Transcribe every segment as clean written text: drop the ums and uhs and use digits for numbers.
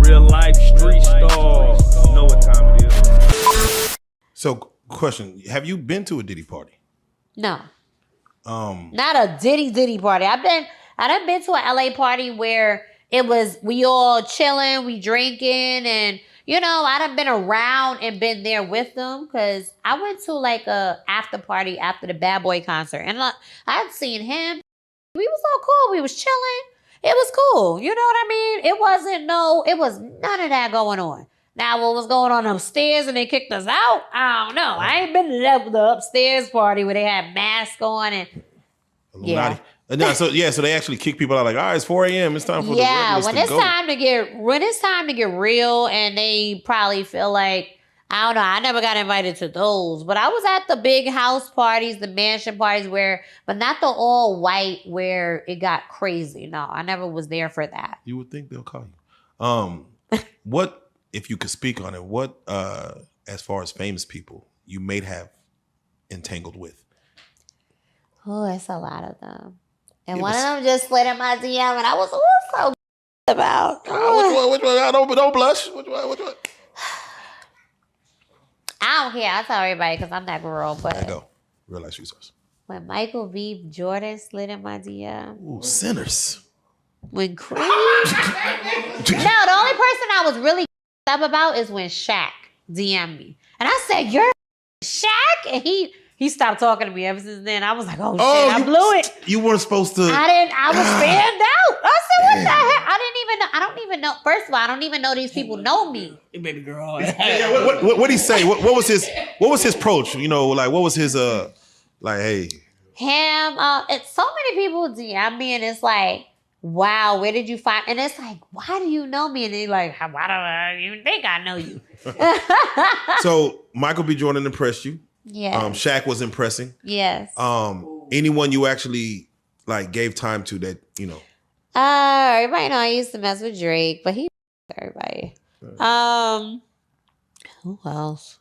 Real life street star. You know what time it is. So, question: have you been to a Diddy party? No. Not a Diddy party. I done been to an LA party where it was we all chilling, we drinking, and I done been around and been there with them because I went to like a after party after the Bad Boy concert, and I'd seen him. We was all cool. We was chilling. It was cool. You know what I mean? It was none of that going on. Now, what was going on upstairs and they kicked us out? I don't know. I ain't been to the upstairs party where they had masks on and Illuminati. Yeah. So they actually kick people out like, all right, it's 4 a.m. It's time for the regulars when to it's go. when it's time to get real and they probably feel like, I don't know, I never got invited to those. But I was at the big house parties, the mansion parties but not the all white where it got crazy. No, I never was there for that. You would think they'll call you. What, if you could speak on it, what, as far as famous people, you may have entangled with? Oh, it's a lot of them. And one of them just slid in my DM and I was so about. Which one? Don't blush. Which one? I don't care. I tell everybody because I'm that girl. But there you go. Real life resource. When Michael B. Jordan slid in my DM. Ooh, sinners. When Creed. No, the only person I was really up about is when Shaq DM'd me. And I said, "You're Shaq?" And he stopped talking to me ever since then. I was like, oh shit, I blew it. You weren't supposed to. I was fanned out. I said, what the heck? I don't even know. First of all, I don't even know these people know me. Baby girl. What did he say? What was his approach? Like what was his like, hey. Him, it's so many people DM me and it's like, wow, where did you find? And it's like, why do you know me? And they're like, why do I even think I know you? So Michael B. Jordan impressed you. Yeah. Shaq was impressing. Yes. Anyone you actually like gave time to that, everybody know I used to mess with Drake, but he everybody. Who else?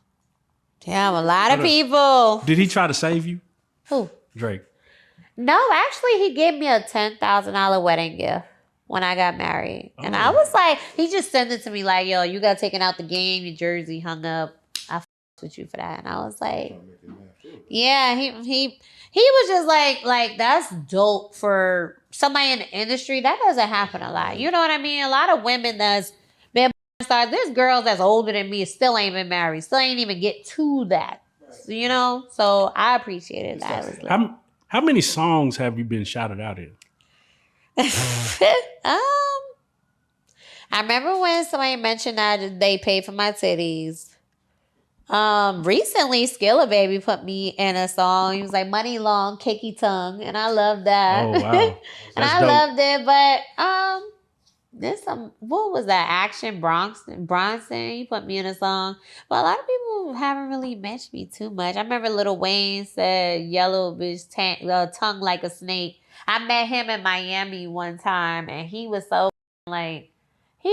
Damn, a lot of people. Did he try to save you? Who? Drake. No, actually, he gave me a $10,000 wedding gift when I got married. Oh. And I was like, he just sent it to me like, yo, you got taken out the game, your jersey hung up. I with you for that. And I was like, yeah, he was just like that's dope for somebody in the industry. That doesn't happen a lot. You know what I mean? A lot of women that's been stars. There's girls that's older than me, still ain't been married, still ain't even get to that. So I appreciated that. How many songs have you been shouted out in? I remember when somebody mentioned that they paid for my titties. Recently, Skilla Baby put me in a song. He was like, "Money Long, Kakey Tongue," and I loved that. Oh wow, and I loved it. But there's what was that? Action Bronson. He put me in a song, but a lot of people haven't really mentioned me too much. I remember Lil Wayne said, "Yellow bitch, tongue like a snake." I met him in Miami one time, and he was so he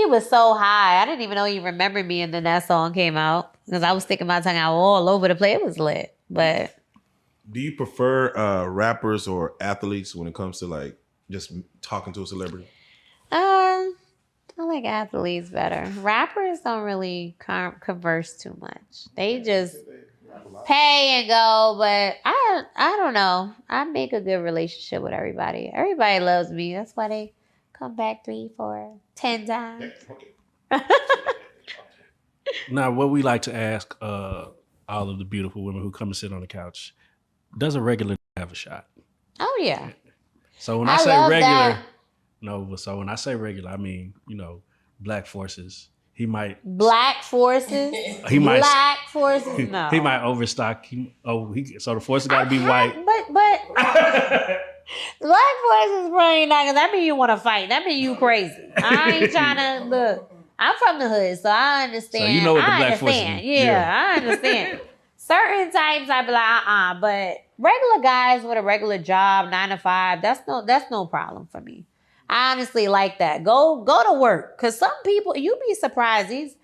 was so high. I didn't even know he remembered me, and then that song came out. Because I was sticking my tongue out all over the place. It was lit. But do you prefer rappers or athletes when it comes to like just talking to a celebrity? I like athletes better. Rappers don't really converse too much. They just pay and go. But I don't know. I make a good relationship with everybody. Everybody loves me. That's why they come back 3, 4, 10 times. Now, what we like to ask all of the beautiful women who come and sit on the couch, does a regular have a shot? Oh, yeah. So when I say regular, so when I say regular, I mean, black forces. He might. Black forces? He might. Black forces? No. He might overstock. So the forces got to be white. But black forces probably not, because that mean you want to fight. That mean you crazy. I ain't trying to look. I'm from the hood, so I understand. So you know what the black forces is. Yeah, I understand. Certain types I be like, but regular guys with a regular job, 9 to 5, that's no problem for me. I honestly like that. Go to work. Cause some people, you'd be surprised, these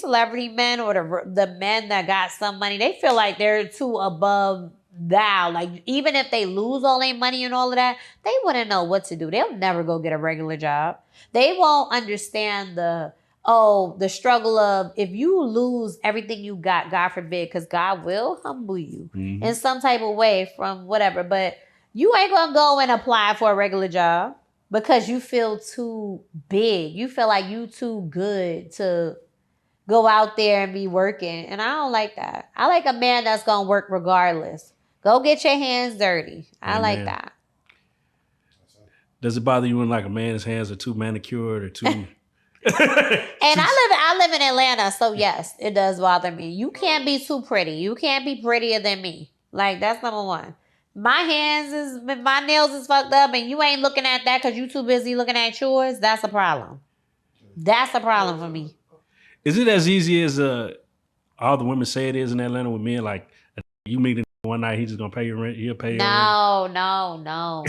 celebrity men or the men that got some money, they feel like they're too above thou. Like even if they lose all their money and all of that, they wouldn't know what to do. They'll never go get a regular job. They won't understand the the struggle of if you lose everything you got, God forbid, because God will humble you in some type of way from whatever. But you ain't gonna go and apply for a regular job because you feel too big. You feel like you too good to go out there and be working. And I don't like that. I like a man that's gonna work regardless. Go get your hands dirty. I like that. Does it bother you when like a man's hands are too manicured or too? And I live in Atlanta, so yes, it does bother me. You can't be too pretty. You can't be prettier than me. Like that's number one. My nails is fucked up, and you ain't looking at that because you too busy looking at yours. That's a problem. That's a problem for me. Is it as easy as all the women say it is in Atlanta with men? Like you meet him one night, he's just gonna pay your rent. He'll pay your rent. No.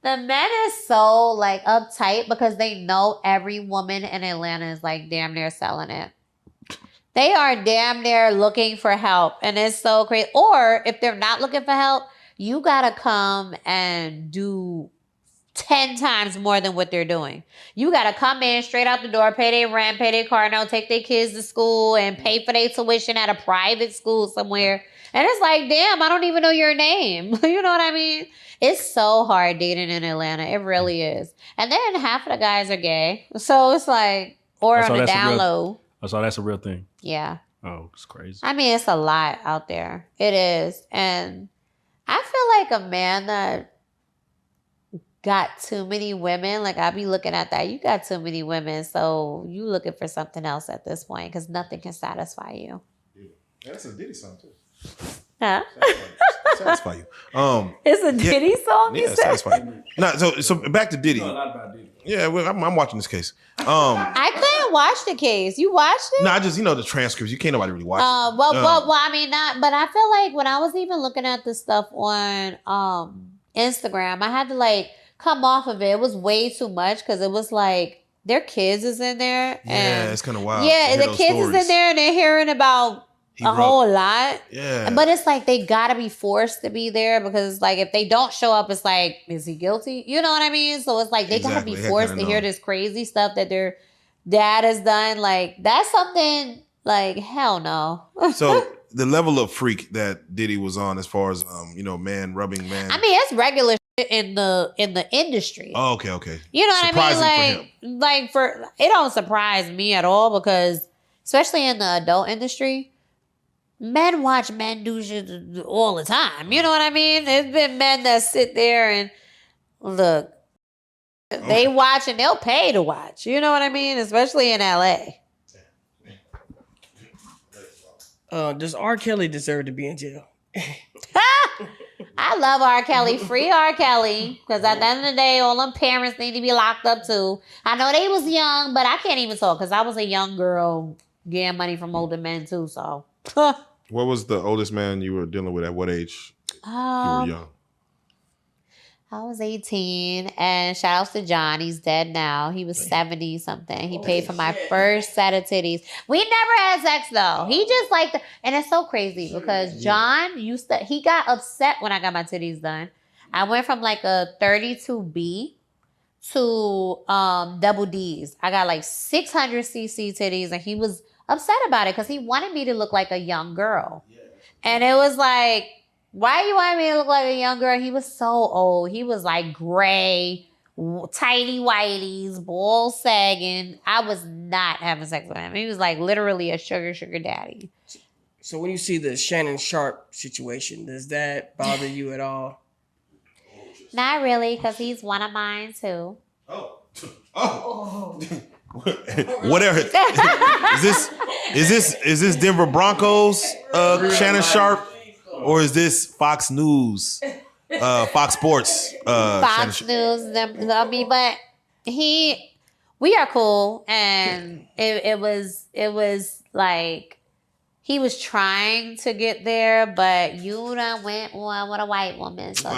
The men is so like uptight because they know every woman in Atlanta is like damn near selling it. They are damn near looking for help, and it's so crazy. Or if they're not looking for help, you gotta come and do 10 times more than what they're doing. You got to come in straight out the door, pay their rent, pay their car note, take their kids to school, and pay for their tuition at a private school somewhere. And it's like, damn, I don't even know your name. You know what I mean? It's so hard dating in Atlanta. It really is. And then half of the guys are gay. So it's like, or on the down low. So that's a real thing. Yeah. Oh, it's crazy. I mean, it's a lot out there. It is. And I feel like a man that got too many women, like I be looking at that. You got too many women, so you looking for something else at this point because nothing can satisfy you. Yeah, that's a Diddy song too. Huh? Satisfy you. It's a Diddy song. Yeah, satisfy you. No, so back to Diddy. No, not about Diddy. Yeah, well, I'm watching this case. I couldn't watch the case. You watched it? No, I just the transcripts. You can't nobody really watch it. Well, I mean, not. But I feel like when I was even looking at the stuff on Instagram, I had to like come off of it. It was way too much because it was like their kids is in there. And yeah, it's kind of wild. Yeah, the kids is in there and they're hearing about whole lot. Yeah. But it's like they gotta be forced to be there because like if they don't show up, it's like, is he guilty? You know what I mean? So it's like they gotta be forced to hear this crazy stuff that their dad has done. Like that's something like hell no. So the level of freak that Diddy was on as far as man rubbing man. I mean, it's regular in the industry. Oh, okay. You know what I mean? Like for it don't surprise me at all because especially in the adult industry, men watch men do shit all the time. You know what I mean? There's been men that sit there and look. They watch and they'll pay to watch. You know what I mean? Especially in LA. Does R. Kelly deserve to be in jail? I love R. Kelly. Free R. Kelly. Because at the end of the day, all them parents need to be locked up too. I know they was young, but I can't even talk because I was a young girl getting money from older men too. So. What was the oldest man you were dealing with? At what age you were young? I was 18, and shout out to John. He's dead now. He was 70 something. He paid for my first set of titties. We never had sex though. He just liked and it's so crazy because John he got upset when I got my titties done. I went from like a 32B to double D's. I got like 600cc titties, and he was upset about it because he wanted me to look like a young girl. And it was like, why you want me to look like a young girl? He was so old. He was like gray, tighty whities, balls sagging. I was not having sex with him. He was like literally a sugar daddy. So when you see the Shannon Sharpe situation, does that bother you at all? Not really, because he's one of mine too. Whatever. Is this Denver Broncos Shannon Sharpe? Or is this Fox News, Fox Sports? Fox News. I mean, but we are cool, and it was like he was trying to get there, but you done went on with a white woman. So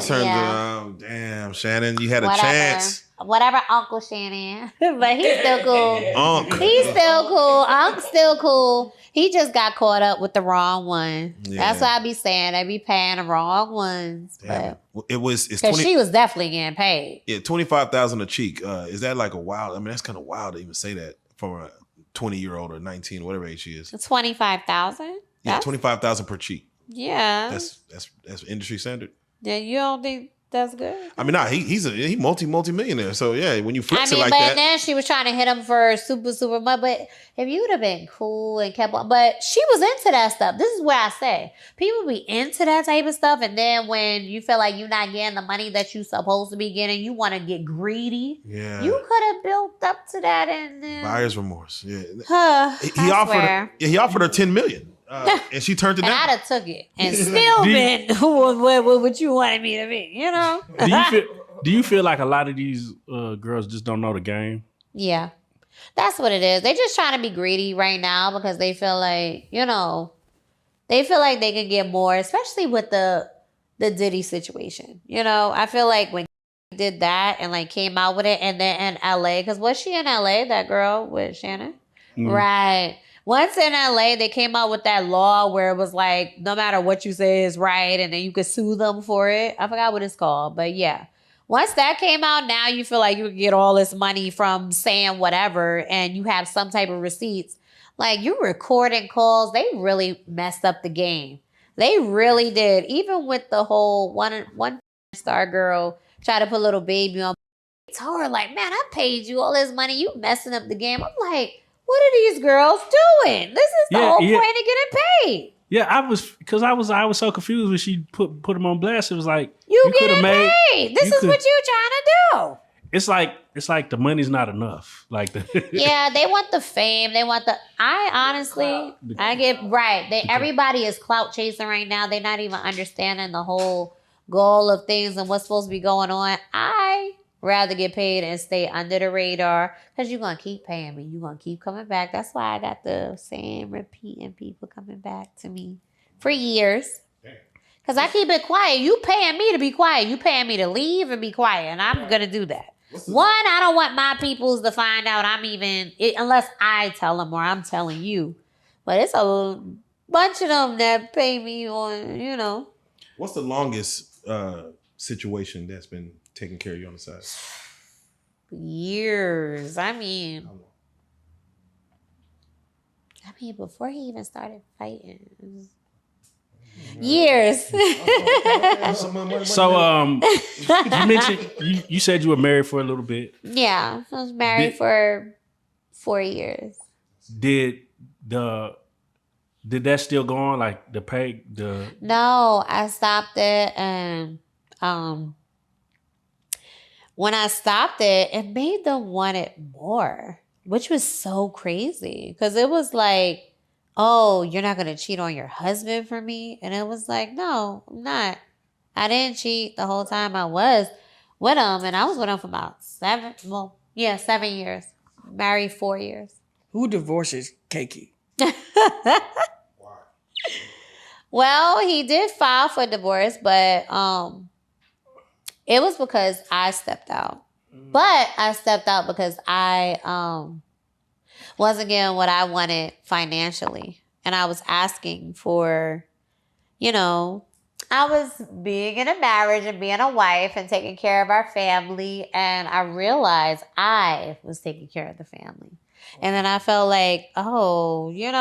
turned around. Damn, Shannon, you had a chance. whatever Uncle Shannon, but he's still cool. Unc. He's still cool. Unc's still cool. He just got caught up with the wrong one. Yeah. That's what I be saying. They be paying the wrong ones. Damn. It's Because 20, she was definitely getting paid. yeah, 25,000 a cheek. Is that like a wild? I mean, that's kind of wild to even say that for a 20-year-old or 19, whatever age she is. 25,000. Yeah, 25,000 per cheek. Yeah. That's industry standard. Yeah, you don't think that's good? I mean, he multi-millionaire. So yeah, when you flex it like but that, then she was trying to hit him for super much. But if you'd have been cool and kept on, but she was into that stuff. This is where I say people be into that type of stuff, and then when you feel like you're not getting the money that you supposed to be getting, you want to get greedy. yeah, You could have built up to that, and then buyer's remorse. Yeah, he offered her 10 million, and she turned it and down. I'd have took it and still been what you wanted me to be. You know? Do you feel like a lot of these girls just don't know the game? Yeah. That's what it is. They just trying to be greedy right now because they feel like, they feel like they can get more, especially with the Diddy situation. I feel like when he did that and like came out with it, and then in LA, because was she in LA, that girl with Shannon? Mm. Right. Once in LA, they came out with that law where it was like, no matter what you say is right, and then you could sue them for it. I forgot what it's called, but yeah. Once that came out, now you feel like you can get all this money from saying whatever, and you have some type of receipts. Like, you recording calls, they really messed up the game. They really did. Even with the whole one star girl try to put little baby on. I told her, like, man, I paid you all this money. You messing up the game. I'm like, what are these girls doing? This is the whole point of getting paid. Yeah, I was so confused when she put them on blast. It was like you getting paid. This is what you trying to do. It's like the money's not enough. Like yeah, they want the fame. They want I get right. Everybody is clout chasing right now. They're not even understanding the whole goal of things and what's supposed to be going on. I rather get paid and stay under the radar because you're going to keep paying me. You're going to keep coming back. That's why I got the same repeating people coming back to me for years. Because I keep it quiet. You paying me to be quiet. You paying me to leave and be quiet. And I'm going to do that. One, I don't want my peoples to find out unless I tell them or I'm telling you. But it's a bunch of them that pay me on, What's the longest situation that's been taking care of you on the side? Years. I mean, before he even started fighting. Years. So, you mentioned you said you were married for a little bit. Yeah, I was married for 4 years. Did that still go on? Like the pay? No, I stopped it, and when I stopped it, it made them want it more, which was so crazy because it was like, oh, you're not going to cheat on your husband for me? And it was like, no, I'm not. I didn't cheat the whole time I was with him. And I was with him for about 7 years. Married 4 years. Who divorces Kakey? Well, he did file for divorce, but it was because I stepped out. But I stepped out because I wasn't getting what I wanted financially. And I was asking for, I was being in a marriage and being a wife and taking care of our family. And I realized I was taking care of the family. And then I felt like, oh, you're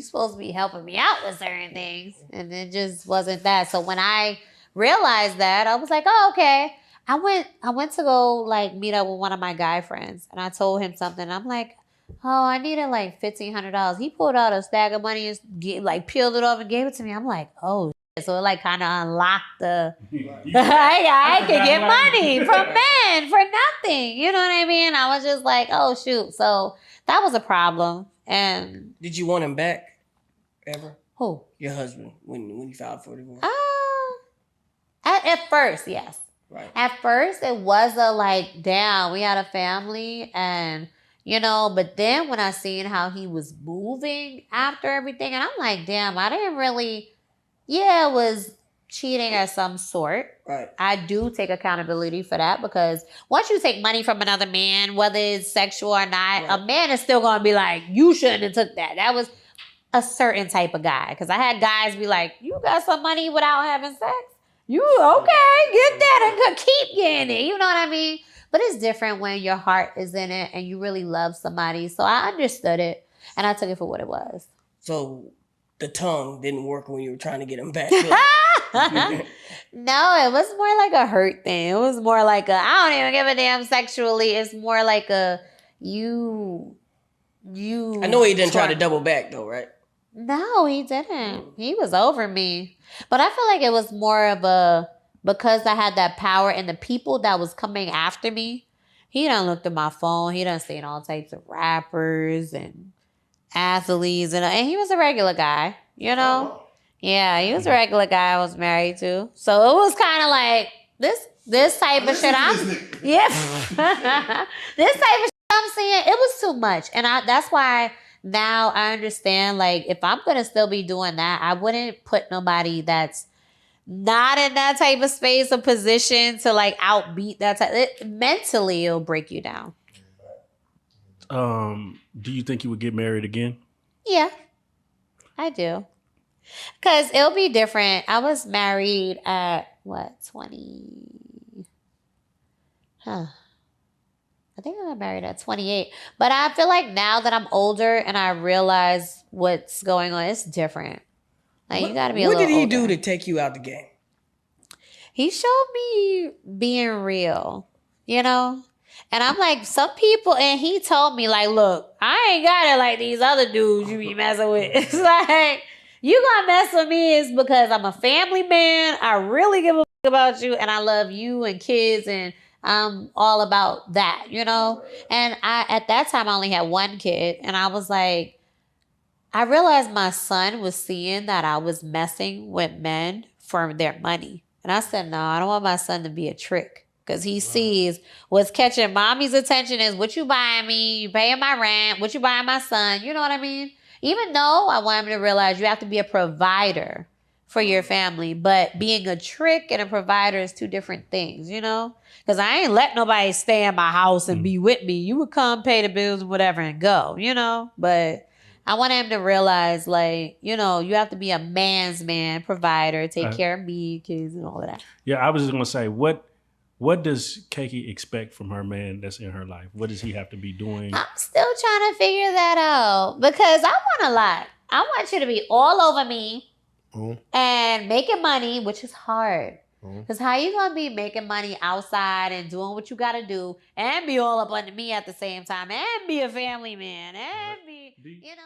supposed to be helping me out with certain things. And it just wasn't that. So when I realized that, I was like, oh, okay. I went to go meet up with one of my guy friends, and I told him something. I'm like, oh, I needed $1,500. He pulled out a stack of money and peeled it off and gave it to me. I'm like, oh shit. So it kind of unlocked the I could get money from men for nothing. You know what I mean? I was just like, oh shoot. So that was a problem. And did you want him back ever? Who? Your husband when you filed for divorce? At first, yes. Right. At first, it was damn, we had a family and, but then when I seen how he was moving after everything, and I'm like, damn, I didn't really, it was cheating of some sort. Right. I do take accountability for that because once you take money from another man, whether it's sexual or not, a man is still going to be like, you shouldn't have took that. That was a certain type of guy. Because I had guys be like, you got some money without having sex? You okay, get that and keep getting it. You know what I mean? But it's different when your heart is in it and you really love somebody. So I understood it and I took it for what it was. So the tongue didn't work when you were trying to get him back. No, it was more like a hurt thing. It was more like a, I don't even give a damn sexually. It's more like a, you. I know he didn't try to double back though, right? No, he didn't. He was over me. But I feel like it was more of a, because I had that power and the people that was coming after me, he done looked at my phone. He done seen all types of rappers and athletes. And he was a regular guy, you know? Yeah, he was a regular guy I was married to. So it was kind of like, this type of shit this type of shit I'm seeing, it was too much. And that's why now I understand, like, if I'm going to still be doing that, I wouldn't put nobody that's not in that type of space or position to, like, outbeat that type. Mentally, it'll break you down. Do you think you would get married again? Yeah, I do. Because it'll be different. I was married at, 20? I think I got married at 28. But I feel like now that I'm older and I realize what's going on, it's different. Like, you got to be a little older. What did he do to take you out the game? He showed me being real, you know? And I'm like, some people, and he told me, like, look, I ain't got it like these other dudes you be messing with. It's like, you gonna mess with me is because I'm a family man. I really give a fuck about you, and I love you and kids, and I'm all about that, you know? And at that time, I only had one kid, and I was like, I realized my son was seeing that I was messing with men for their money. And I said, no, I don't want my son to be a trick. Because he sees what's catching mommy's attention is what you buying me, you paying my rent, what you buying my son. You know what I mean? Even though I want him to realize you have to be a provider for your family. But being a trick and a provider is two different things, you know? Because I ain't let nobody stay in my house and be with me. You would come, pay the bills, whatever, and go, you know? But I want him to realize, like, you know, you have to be a man's man, provider, take care of me, kids, and all of that. Yeah, I was just going to say, what does Kakey expect from her man that's in her life? What does he have to be doing? I'm still trying to figure that out because I want a lot. I want you to be all over me and making money, which is hard. Because how you going to be making money outside and doing what you got to do and be all up under me at the same time and be a family man and be, you know.